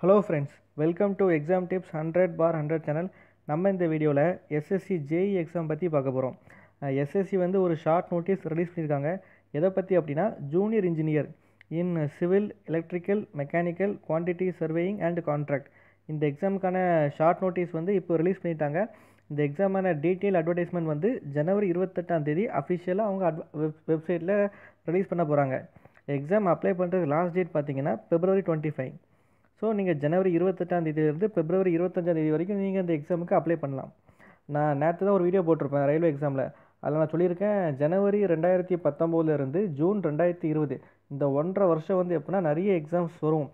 Hello friends, welcome to Exam Tips 100/100 channel. நம்ம இந்த வீடியோவில் எஸ்எஸ்சி ஜேஇ எக்ஸாம் பற்றி பார்க்க போகிறோம். எஸ்எஸ்சி வந்து ஒரு ஷார்ட் நோட்டீஸ் ரிலீஸ் பண்ணியிருக்காங்க. எதை பற்றி அப்படின்னா junior engineer in civil electrical mechanical quantity surveying and contract இந்த எக்ஸாமுக்கான ஷார்ட் நோட்டீஸ் வந்து இப்போ ரிலீஸ் பண்ணிட்டாங்க. இந்த எக்ஸாமான டீட்டெயில் அட்வர்டைஸ்மெண்ட் வந்து ஜனவரி 28 அஃபிஷியலாக அவங்க வெப்சைட்டில் ரிலீஸ் பண்ண போகிறாங்க. எக்ஸாம் அப்ளை பண்ணுறது லாஸ்ட் டேட் பார்த்தீங்கன்னா February 25. ஸோ நீங்கள் ஜனவரி 28 பிப்ரவரி 25 வரைக்கும் நீங்கள் இந்த எக்ஸாமுக்கு அப்ளை பண்ணலாம். நான் நேற்று தான் ஒரு வீடியோ போட்டிருப்பேன் ரயில்வே எக்ஸாமில். அதில் நான் சொல்லியிருக்கேன் ஜனவரி 2019 ஜூன் 2020 இந்த 1.5 வருஷம் வந்து எப்படின்னா நிறைய எக்ஸாம்ஸ் வரும்.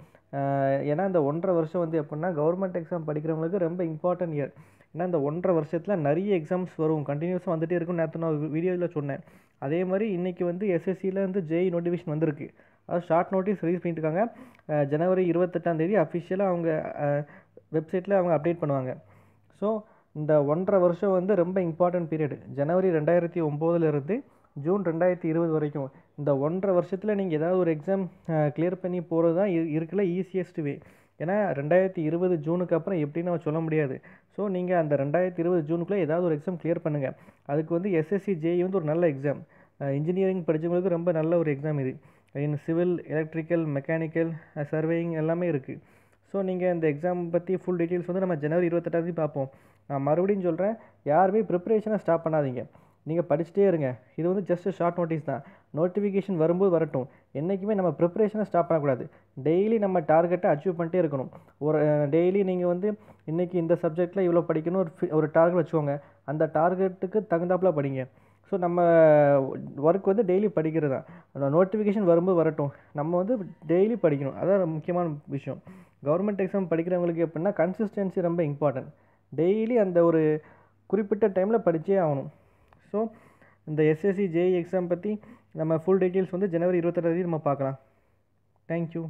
ஏன்னா இந்த 1.5 வருஷம் வந்து எப்படின்னா கவர்மெண்ட் எக்ஸாம் படிக்கிறவங்களுக்கு ரொம்ப இம்பார்ட்டன்ட் இயர். ஏன்னா இந்த 1.5 வருஷத்தில் நிறைய எக்ஸாம்ஸ் வரும், கண்டினியூஸாக வந்துகிட்டே இருக்கும். நேற்று நான் வீடியோவில் சொன்னேன். அதே மாதிரி இன்றைக்கி வந்து எஸ்எஸ்சியில் வந்து ஜேஇ நோட்டிஃபிகேஷன் வந்திருக்கு. அது ஷார்ட் நோட்டீஸ் ரிலீஸ் பண்ணிட்டுருக்காங்க. ஜனவரி 28 அஃபிஷியலாக அவங்க வெப்சைட்டில் அவங்க அப்டேட் பண்ணுவாங்க. ஸோ இந்த 1.5 வருஷம் வந்து ரொம்ப இம்பார்ட்டன்ட் பீரியட். ஜனவரி 2009 ஜூன் 2020 வரைக்கும் இந்த 1.5 வருஷத்தில் நீங்கள் ஏதாவது ஒரு எக்ஸாம் கிளியர் பண்ணி போகிறது தான் இருக்குல்ல ஈஸியஸ்ட் வே. ஏன்னா 2020 ஜூனுக்கு அப்புறம் எப்படின்னு நம்ம சொல்ல முடியாது. ஸோ நீங்கள் அந்த 2020 ஜூனுக்குள்ளே ஏதாவது ஒரு எக்ஸாம் கிளியர் பண்ணுங்கள். அதுக்கு வந்து எஸ்எஸ்சி ஜேஇ வந்து ஒரு நல்ல எக்ஸாம். இன்ஜினியரிங் படித்தவங்களுக்கு ரொம்ப நல்ல ஒரு எக்ஸாம் இது. In civil electrical mechanical surveying எல்லாமே இருக்குது. ஸோ நீங்கள் இந்த எக்ஸாம் பற்றி ஃபுல் டீட்டெயில்ஸ் வந்து நம்ம ஜனவரி 28 பார்ப்போம். நான் மறுபடியும் சொல்கிறேன், யாருமே ப்ரிப்பரேஷனை ஸ்டாப் பண்ணாதீங்க. நீங்கள் படிச்சுட்டே இருங்க. இது வந்து ஜஸ்ட் ஷார்ட் நோட்டீஸ் தான். நோட்டிஃபிகேஷன் வரும்போது வரட்டும். என்றைக்குமே நம்ம ப்ரிப்பரேஷனை ஸ்டாப் பண்ணக்கூடாது. டெய்லி நம்ம டார்கெட்டை அச்சீவ் பண்ணிட்டே இருக்கணும். ஒரு டெய்லி நீங்கள் வந்து இன்றைக்கி இந்த சப்ஜெக்டில் இவ்வளோ படிக்கணும் ஒரு டார்கெட் வச்சுக்கோங்க. அந்த டார்கெட்டுக்கு தகுந்தாப்பில் படிங்க. ஸோ நம்ம ஒர்க் வந்து டெய்லி படிக்கிறது தான். நோட்டிஃபிகேஷன் வரும்போது வரட்டும், நம்ம வந்து டெய்லி படிக்கணும். அதான் முக்கியமான விஷயம். கவர்மெண்ட் எக்ஸாம் படிக்கிறவங்களுக்கு எப்படின்னா கன்சிஸ்டன்சி ரொம்ப இம்பார்ட்டன்ட். டெய்லி அந்த ஒரு குறிப்பிட்ட டைமில் படித்தே ஆகணும். ஸோ இந்த எஸ்எஸ்சி ஜேஇ எக்ஸாம் பற்றி நம்ம ஃபுல் டீட்டெயில்ஸ் வந்து ஜனவரி 28 நம்ம பார்க்கலாம். தேங்க்யூ.